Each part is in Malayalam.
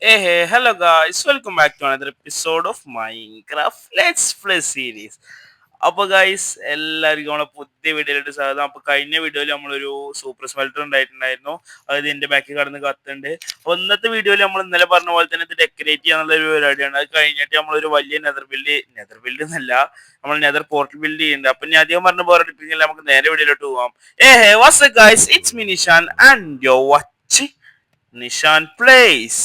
Hello guys, welcome back to another episode of Minecraft Let's Play series. അപ്പോൾ ഗൈസ് എല്ലാവർക്കും നമ്മളെ പുതിയ വീഡിയോയിലോട്ട് സ്വാഗതം. അപ്പോൾ കഴിഞ്ഞ വീഡിയോയിൽ നമ്മളൊരു സൂപ്പർ സ്മെൽറ്റർ ഉണ്ടായിട്ടുണ്ടായിരുന്നു. അത് എൻ്റെ ബാക്കിൽ കടന്ന് കത്തുണ്ട്. അപ്പോൾ ഇന്നത്തെ വീഡിയോയിൽ നമ്മൾ ഇന്നലെ പറഞ്ഞ പോലെ തന്നെ ഇത് ഡെക്കറേറ്റ് ചെയ്യാനുള്ള ഒരു പരിപാടിയാണ്. അത് കഴിഞ്ഞിട്ട് നമ്മളൊരു വലിയ നെതർ ബിൽഡ് എന്നല്ല, നമ്മൾ നെതർ പോർട്ടൽ ബിൽഡ് ചെയ്യുന്നുണ്ട്. അപ്പം ഞാൻ അധികം പറഞ്ഞ പോലെ അടുപ്പിക്കില്ല, നമുക്ക് നേരെ വീഡിയോയിലോട്ട് പോകാം. What's guys, it's me Nishan and you watching Nishan place.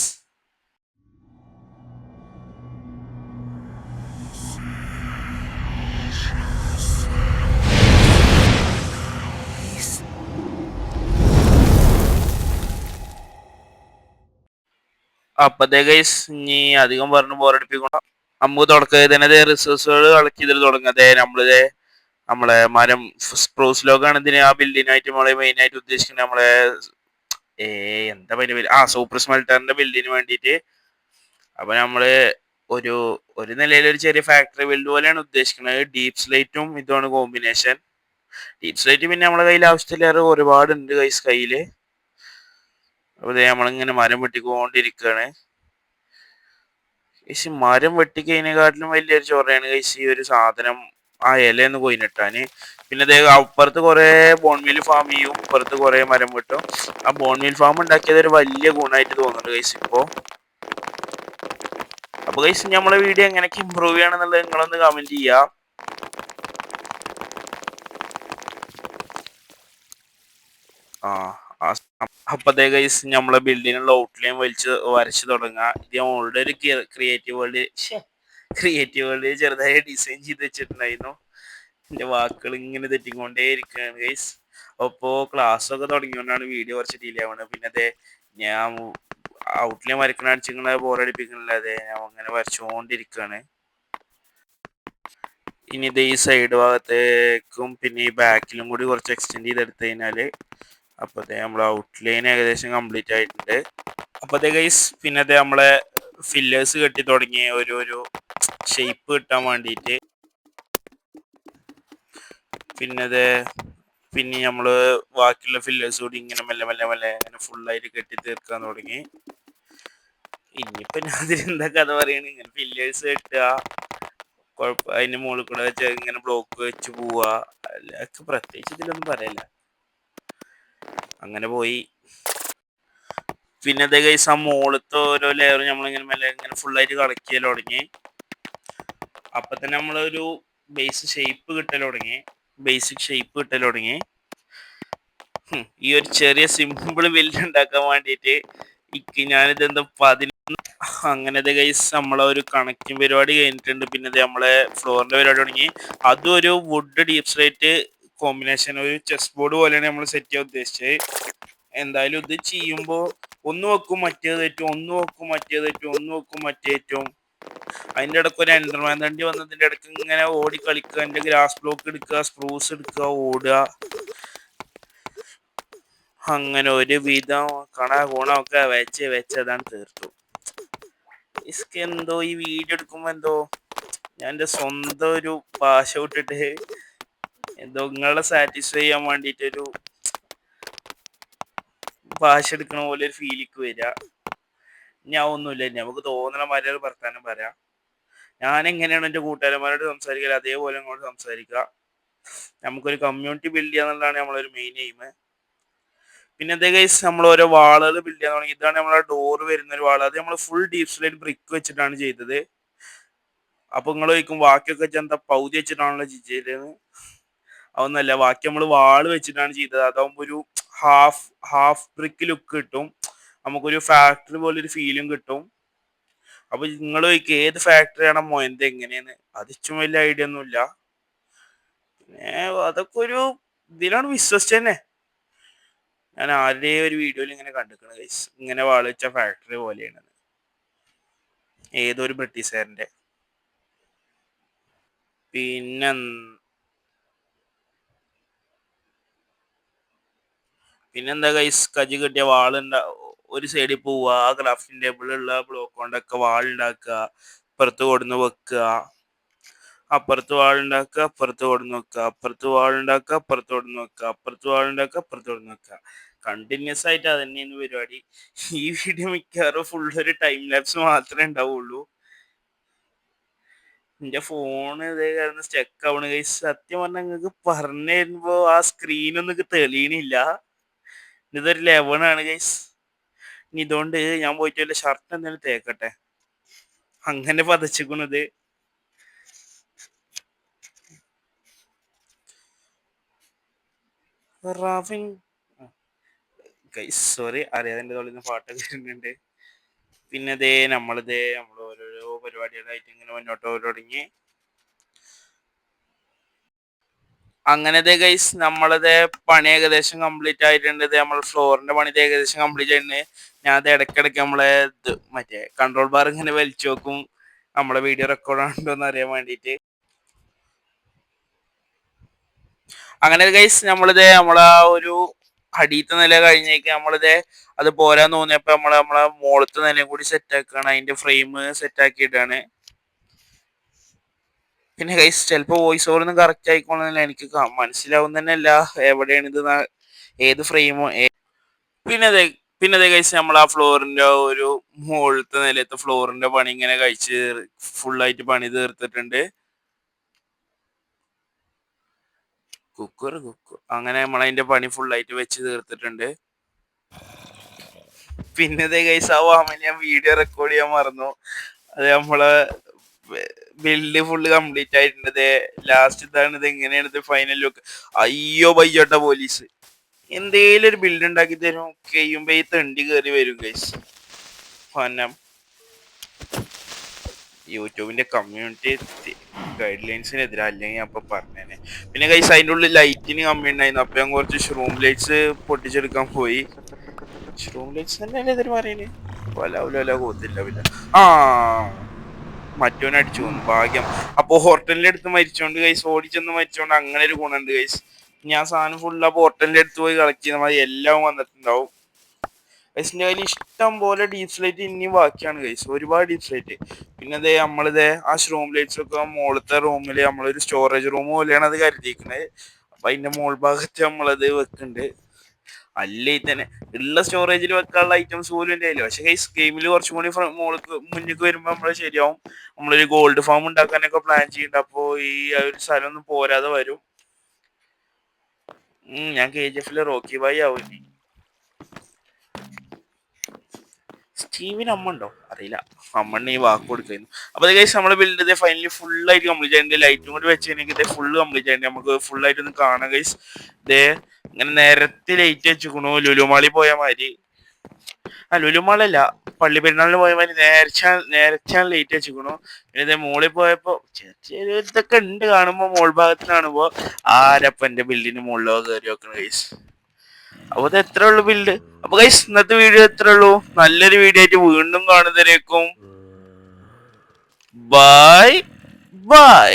അപ്പത്തേ ഗൈസ് ഇനി അധികം പറഞ്ഞ് ബോറടിപ്പിക്കണം. നമുക്ക് തുടക്കത്തിൽ റിസോഴ്സുകൾ കളക്ട് ചെയ്തിട്ട് തുടങ്ങാതെ നമ്മളെ മരം സ്പ്രൂസ് ലോക്കാണ് ഇതിന് ആ ബിൽഡിനായിട്ട് നമ്മളെ മെയിൻ ആയിട്ട് ഉദ്ദേശിക്കുന്നത്. നമ്മളെ എന്താ പേര് സൂപ്പർ സ്മെൽറ്ററിന്റെ ബിൽഡിന് വേണ്ടിയിട്ട്. അപ്പൊ നമ്മള് ഒരു ഒരു നിലയിൽ ഒരു ചെറിയ ഫാക്ടറി ബിൽഡ് പോലെയാണ് ഉദ്ദേശിക്കുന്നത്. ഡീപ് സ്ലൈറ്റും ഇതുമാണ് കോമ്പിനേഷൻ. ഡീപ് സ്ലൈറ്റ് പിന്നെ നമ്മളെ കയ്യിൽ ആവശ്യത്തിലേറെ ഒരുപാടുണ്ട് ഗൈസ് കയ്യില്. അപ്പൊ നമ്മളിങ്ങനെ മരം വെട്ടിക്കൊണ്ടിരിക്കുകയാണ്. ഈ മരം വെട്ടിക്കഴിഞ്ഞാലും വലിയൊരു ചൊറയാണ് കൈസ് ഈ ഒരു സാധനം ആ ഇലയൊന്ന് കൊയിനിട്ടാന്. പിന്നെ അപ്പുറത്ത് കുറെ ബോൺമീൽ ഫാം ചെയ്യും, ഇപ്പുറത്ത് കുറെ മരം വെട്ടും. ആ ബോൺമീൽ ഫാം ഉണ്ടാക്കിയത് ഒരു വലിയ ഗുണമായിട്ട് തോന്നുന്നുണ്ട് കൈസ് ഇപ്പോ. അപ്പൊ കൈസ് നമ്മളെ വീഡിയോ എങ്ങനെയൊക്കെ ഇമ്പ്രൂവ് ചെയ്യണമെന്നുള്ളത് നിങ്ങളൊന്ന് കമന്റ് ചെയ്യാം. അപ്പത്തേ ഗൈസ് നമ്മളെ ബിൽഡിങ്ങിനുള്ള ഔട്ട്ലൈൻ വരച്ചു തുടങ്ങാം. ഇത് ഓൾറെഡി ഒരു ക്രിയേറ്റീവ് വേൾഡ് ചെറുതായി ഡിസൈൻ ചെയ്ത് വെച്ചിട്ടുണ്ടായിരുന്നു. എന്റെ വാക്കുകൾ ഇങ്ങനെ തെറ്റിക്കൊണ്ടേ ഇരിക്കുകയാണ് ഗൈസ്. അപ്പോ ക്ലാസ് ഒക്കെ തുടങ്ങിയോണ്ടാണ് വീഡിയോ കുറച്ച് ഡിലേ ആവുന്നത്. പിന്നെ അതെ ഞാൻ ഔട്ട്ലൈൻ വരക്കണ അടിച്ചിങ്ങനെ ബോറടിപ്പിക്കണില്ല. അതെ ഞാൻ അങ്ങനെ വരച്ചുകൊണ്ടിരിക്കുകയാണ്. ഇനി ഇത് ഈ സൈഡ് ഭാഗത്തേക്കും പിന്നെ ഈ ബാക്കിലും കൂടി കുറച്ച് എക്സ്റ്റെൻഡ് ചെയ്തെടുത്തു കഴിഞ്ഞാല് അപ്പോഴത്തെ നമ്മളെ ഔട്ട്ലൈൻ ഏകദേശം കംപ്ലീറ്റ് ആയിട്ടുണ്ട്. അപ്പോഴത്തെ ഗൈസ് പിന്നെ നമ്മളെ ഫില്ലേഴ്സ് കെട്ടി തുടങ്ങി ഒരു ഷേപ്പ് കിട്ടാൻ വേണ്ടിയിട്ട്. പിന്നെ നമ്മള് ബാക്കിയുള്ള ഫില്ലേഴ്സ് കൂടി ഇങ്ങനെ മെല്ലെ മെല്ലെ മെല്ലെ ഇങ്ങനെ ഫുള്ളായിട്ട് കെട്ടി തീർക്കാൻ തുടങ്ങി. ഇനിയിപ്പോ ഞാൻ അതിലെന്താ കഥ പറയണ, ഇങ്ങനെ ഫില്ലേഴ്സ് കെട്ടുക, അതിന്റെ മുകളിൽ കൂടെ വെച്ച് ഇങ്ങനെ ബ്ലോക്ക് വെച്ച് പോവാ, അല്ലൊക്കെ പ്രത്യേകിച്ച് ഇതിലൊന്നും പറയല്ല. അങ്ങനെ പോയി. പിന്നെ ഗൈസ് ആ മോളത്തെ ഓരോ ലെയർ നമ്മളിങ്ങനെ മെല്ലെ ഇങ്ങനെ ഫുള്ളായിട്ട് കളക്ട് ചെയ്യൽ തുടങ്ങി. അപ്പൊ തന്നെ നമ്മളൊരു ബേസിക് ഷേപ്പ് കിട്ടൽ തുടങ്ങി. ഈ ഒരു ചെറിയ സിമ്പിൾ ബിൽഡ് ഉണ്ടാക്കാൻ വേണ്ടിയിട്ട് ഞാനിതെന്താ അങ്ങനത്തെ ഗൈസ് നമ്മളെ ഒരു കണക്റ്റിംഗ് പരിപാടി കഴിഞ്ഞിട്ടുണ്ട്. പിന്നെ നമ്മളെ ഫ്ലോറിന്റെ പരിപാടി തുടങ്ങി. അതും ഒരു വുഡ് ഡീപ് സ്ലൈറ്റ് കോമ്പിനേഷൻ, ഒരു ചെസ് ബോർഡ് പോലെയാണ് നമ്മൾ സെറ്റ് ചെയ്യാൻ ഉദ്ദേശിച്ചത്. എന്തായാലും ഇത് ചെയ്യുമ്പോൾ ഒന്ന് വെക്കും മറ്റേത് തെറ്റും, ഒന്ന് വെക്കും മറ്റേത് തെറ്റും, ഒന്ന് വെക്കും മറ്റേ തെറ്റും. അതിൻ്റെ ഇടയ്ക്ക് ഒരു എൻഡർമാൻ തണ്ടി വന്നതിൻ്റെ ഇടയ്ക്ക് ഇങ്ങനെ ഓടി കളിക്കുക, എൻ്റെ ഗ്രാസ് ബ്ലോക്ക് എടുക്കുക, സ്പ്രൂസ് എടുക്കുക, ഓടുക. അങ്ങനെ ഒരു വിധം ഗുണമൊക്കെ വെച്ചതാണ് തീർത്തു. എന്തോ ഈ വീഡിയോ എടുക്കുമ്പോ എന്തോ ഞാൻ എൻ്റെ സ്വന്തം ഒരു ഭാഷ വിട്ടിട്ട് എന്തോ നിങ്ങളെ സാറ്റിസ്ഫൈ ചെയ്യാൻ വേണ്ടിയിട്ടൊരു ഭാഷ എടുക്കണ പോലെ ഒരു ഫീലിക്ക് വരിക. ഞാൻ ഒന്നുമില്ല, നമുക്ക് തോന്നണ മാതിരി ഒരു വർത്താനം പറയാം. ഞാൻ എങ്ങനെയാണ് എൻ്റെ കൂട്ടുകാരന്മാരോട് സംസാരിക്കുക അതേപോലെ അങ്ങോട്ട് സംസാരിക്കുക. നമുക്കൊരു കമ്മ്യൂണിറ്റി ബിൽഡ് ചെയ്യുക എന്നുള്ളതാണ് നമ്മളൊരു മെയിൻ എയിം. പിന്നെ ഗൈസ് നമ്മൾ ഓരോ വാളുകൾ ബിൽഡ് ചെയ്യാൻ തുടങ്ങി. ഇതാണ് നമ്മളെ ഡോർ വരുന്ന ഒരു വാൾ. അത് നമ്മൾ ഫുൾ ഡീപ് സ്ലൈറ്റ് ബ്രിക്ക് വെച്ചിട്ടാണ് ചെയ്തത്. അപ്പൊ നിങ്ങൾ ചോദിക്കും ബാക്കിയൊക്കെ എന്താ പൗതി വെച്ചിട്ടാണല്ലോ ചെയ്തത്. അതൊന്നല്ല, ബാക്കി നമ്മൾ വാള് വെച്ചിട്ടാണ് ചെയ്തത്. അതാവുമ്പോ ഒരു ഹാഫ് ബ്രിക്ക് ലുക്ക് കിട്ടും, നമുക്കൊരു ഫാക്ടറി പോലെ ഒരു ഫീലും കിട്ടും. അപ്പൊ നിങ്ങൾ ചോദിക്കും ഏത് ഫാക്ടറിയാണ് മൊയന്ത് എങ്ങനെയാണ്, അതിച്ചും വലിയ ഐഡിയ ഒന്നുമില്ല. പിന്നെ അതൊക്കെ ഒരു ഇതിലാണ് വിശ്വസിച്ച് തന്നെ. ഞാൻ ആരുടെയും ഒരു വീഡിയോയിൽ ഇങ്ങനെ കണ്ടിരിക്കണ ഗൈസ്, ഇങ്ങനെ വാള് വെച്ച ഫാക്ടറി പോലെയാണ്, ഏതൊരു ബ്രിട്ടീഷുകാരൻ്റെ. പിന്നെന്താ ഗൈസ്, കജി കിട്ടിയ വാളുണ്ടാ ഒരു സൈഡിൽ പോവുക, ആ ക്രാഫ്റ്റിംഗ് ടേബിളിലുള്ള ബ്ലോക്ക് കൊണ്ടൊക്കെ വാളുണ്ടാക്കുക, ഇപ്പുറത്ത് കൊടുന്ന് വെക്കുക, അപ്പുറത്ത് വാളുണ്ടാക്കുക, അപ്പുറത്ത് കൊടുന്ന് വെക്കുക, അപ്പുറത്ത് വാളുണ്ടാക്കുക, അപ്പുറത്ത് കൊടുന്ന് വെക്കുക, അപ്പുറത്ത് വാളുണ്ടാക്കുക, അപ്പുറത്ത് കൊടുന്ന് വെക്കുക. കണ്ടിന്യൂസ് ആയിട്ട് അത് തന്നെയാണ് പരിപാടി. ഈ വീഡിയോ മിക്കവാറും ഫുൾ ഒരു ടൈം ലാപ്സ് മാത്രമേ ഉണ്ടാവുള്ളൂ. എന്റെ ഫോൺ ഇതേ കാരണം സ്റ്റക്ക് ആവണ് ഗൈസ്. സത്യം പറഞ്ഞാൽ നിങ്ങൾക്ക് പറഞ്ഞു തരുമ്പോ ആ സ്ക്രീനൊന്നും തെളിയണില്ല. ഇതൊരു 11 ആണ് ഗൈസ്. ഇനി ഇതുകൊണ്ട് ഞാൻ പോയിട്ട് വല്ല ഷർട്ട് എന്തെങ്കിലും തേക്കട്ടെ. അങ്ങനെ പതച്ചിക്കണത്. റാഫിൻ ഗൈസ് സോറി, അറിയാതെ എൻ്റെ തൊള്ളിൽ നിന്ന് പാട്ടൊക്കെ വരുന്നുണ്ട്. പിന്നെ നമ്മൾ ഓരോരോ പരിപാടികളായിട്ട് ഇങ്ങനെ മുന്നോട്ട് പോയി തുടങ്ങി. അങ്ങനത്തെ ഗൈസ് നമ്മളത് പണി ഏകദേശം കംപ്ലീറ്റ് ആയിട്ടുണ്ട്. നമ്മൾ ഫ്ലോറിന്റെ പണി ഏകദേശം കംപ്ലീറ്റ് ആയിട്ടുണ്ട്. ഞാൻ അത് ഇടയ്ക്കിടയ്ക്ക് നമ്മളെ മറ്റേ കൺട്രോൾ ബാർ ഇങ്ങനെ വലിച്ചു നോക്കും, നമ്മളെ വീഡിയോ റെക്കോർഡ് ആണോ എന്ന് അറിയാൻ വേണ്ടിയിട്ട്. അങ്ങനെ ഗൈസ് നമ്മളെ ഒരു അടിയത്തെ നില കഴിഞ്ഞേക്ക് അത് പോരാൻ തോന്നിയപ്പോ നമ്മളെ മോളത്തെ നിലയും കൂടി സെറ്റ് ആക്കുകയാണ്. അതിന്റെ ഫ്രെയിം സെറ്റ് ആക്കിയിട്ടാണ്. പിന്നെ ഗൈസ് ചിലപ്പോ വോയിസ് ഓവർ ഒന്നും കറക്റ്റ് ആയിക്കോണമെന്നില്ല, എനിക്ക് മനസ്സിലാവും തന്നെ അല്ല എവിടെയാണ് ഇത്, ഏത് ഫ്രെയിമോ. പിന്നെ ഗൈസ് നമ്മൾ ആ ഫ്ലോറിന്റെ ഒരു മുകളിലത്തെ നിലത്തെ ഫ്ലോറിന്റെ പണി ഇങ്ങനെ കഴിച്ച് ഫുള്ളായിട്ട് പണി തീർത്തിട്ടുണ്ട്. കുക്കർ അങ്ങനെ നമ്മളതിന്റെ പണി ഫുള്ളായിട്ട് വെച്ച് തീർത്തിട്ടുണ്ട്. പിന്നെ ഗൈസ് ആ വാമൻ ഞാൻ വീഡിയോ റെക്കോർഡ് ചെയ്യാൻ മറന്നു. അത് നമ്മളെ ബിൽഡ് ഫുള്ള് കംപ്ലീറ്റ് ആയിട്ടുണ്ട്. ലാസ്റ്റ് ഇതാണ്, ഇത് എങ്ങനെയാണ് ഇത് ഫൈനൽ ലുക്ക്. അയ്യോ ബയ്യോട്ട പോലീസ് എന്തേലും ഒരു ബിൽഡ് ഉണ്ടാക്കി തരും, കഴിയുമ്പോ ഈ തെണ്ടി കയറി വരും ഗൈസ്. ഫനം യൂട്യൂബിന്റെ കമ്മ്യൂണിറ്റി ഗൈഡ് ലൈൻസിനെതിരെ, അല്ലെങ്കിൽ അപ്പൊ പറഞ്ഞേനെ. പിന്നെ ഗൈസ് അതിൻ്റെ ഉള്ളിൽ ലൈറ്റിന് കമ്മി ഉണ്ടായിരുന്നു. അപ്പൊ ഞാൻ കുറച്ച് ഷ്റൂം ലൈറ്റ്സ് പൊട്ടിച്ചെടുക്കാൻ പോയി. ഷ്റൂം ലൈറ്റ്സ് തന്നെയല്ലേ ഇതിന് പറയുന്നത്. വല കൂത്തില്ല. പിന്നെ മറ്റവൻ അടിച്ചു പോകുന്നു ഭാഗ്യം. അപ്പൊ ഹോട്ടലിന്റെ അടുത്ത് മരിച്ചോണ്ട് ഗൈസ്, ഓടിച്ചെന്ന് മരിച്ചോണ്ട് അങ്ങനെ ഒരു ഗുണുണ്ട് ഗൈസ്. ഞാൻ സാധനം ഫുള്ള് ആ ഹോട്ടലിന്റെ അടുത്ത് പോയി കളക്ട് ചെയ്ത മതി, എല്ലാം വന്നിട്ടുണ്ടാവും. ഗൈസിന്റെ കയ്യിൽ ഇഷ്ടം പോലെ ഡീപ് സ്ലൈറ്റ് ഇനിയും ബാക്കിയാണ് ഗൈസ്, ഒരുപാട് ഡീപ് സ്ലൈറ്റ്. പിന്നെ ആ ഷ്റൂം ലൈറ്റ്സ് ഒക്കെ മുകളിലത്തെ റൂമിൽ നമ്മളൊരു സ്റ്റോറേജ് റൂം പോലെയാണ് അത് കരുതിയിരിക്കുന്നത്. അപ്പൊ അതിന്റെ മോൾ ഭാഗത്ത് നമ്മളത് വെക്കുന്നുണ്ട്. അല്ലേ തന്നെ ഉള്ള സ്റ്റോറേജിൽ വെക്കാനുള്ള ഐറ്റംസ് പോലും എൻ്റെ കയ്യില്ല. പക്ഷെ ഗൈസ് ഗെയിമിൽ കുറച്ചും കൂടി മുന്നിലേക്ക് വരുമ്പോൾ നമ്മൾ ശരിയാവും. നമ്മളൊരു ഗോൾഡ് ഫാം ഉണ്ടാക്കാനൊക്കെ പ്ലാൻ ചെയ്യുന്നുണ്ട്. അപ്പോൾ ഈ ഒരു സ്ഥലം ഒന്നും പോരാതെ വരും. ഞാൻ KGF റോക്കി ബായി ആവും. സ്റ്റീവിന് അമ്മ ഉണ്ടോ അറിയില്ല, അമ്മണ്ണ ഈ വാക്ക് കൊടുക്കുന്നു. അപ്പൊ ഗൈസ് നമ്മള് ബിൽഡ് ഫൈനലി ഫുള്ളായിട്ട് കംപ്ലീറ്റ് ആയിട്ട് ലൈറ്റും കൂടി വെച്ച് കഴിഞ്ഞാൽ ഫുള്ള് കംപ്ലീറ്റ് ആയിട്ട് നമുക്ക് ഫുള്ളായിട്ട് ഒന്ന് കാണാം ഗൈസ്. ഇങ്ങനെ നേരത്തെ ലൈറ്റ് വെച്ചുക്കണു, ലുലുമാളി പോയ മാതിരി. ലുലുമാളല്ല, പള്ളി പെരുന്നാളിന് പോയ മാതിരി നേരച്ചാൻ ലൈറ്റ് വെച്ചുക്കണു. പിന്നെ മോളിൽ പോയപ്പോ ചെറിയ ഇതൊക്കെ ഉണ്ട് കാണുമ്പോ, മോൾ ഭാഗത്ത് കാണുമ്പോ ആരപ്പന്റെ ബിൽഡിന് മുകളിലോ കയറി വെക്കണ ഗൈസ്. അപ്പൊ ഇത് എത്ര ഉള്ളു ബിൽഡ്. അപ്പൊ ഗൈസ് ഇന്നത്തെ വീഡിയോ എത്ര ഉള്ളൂ. നല്ലൊരു വീഡിയോ ആയിട്ട് വീണ്ടും കാണുന്നതിനേക്കും ബൈ ബൈ.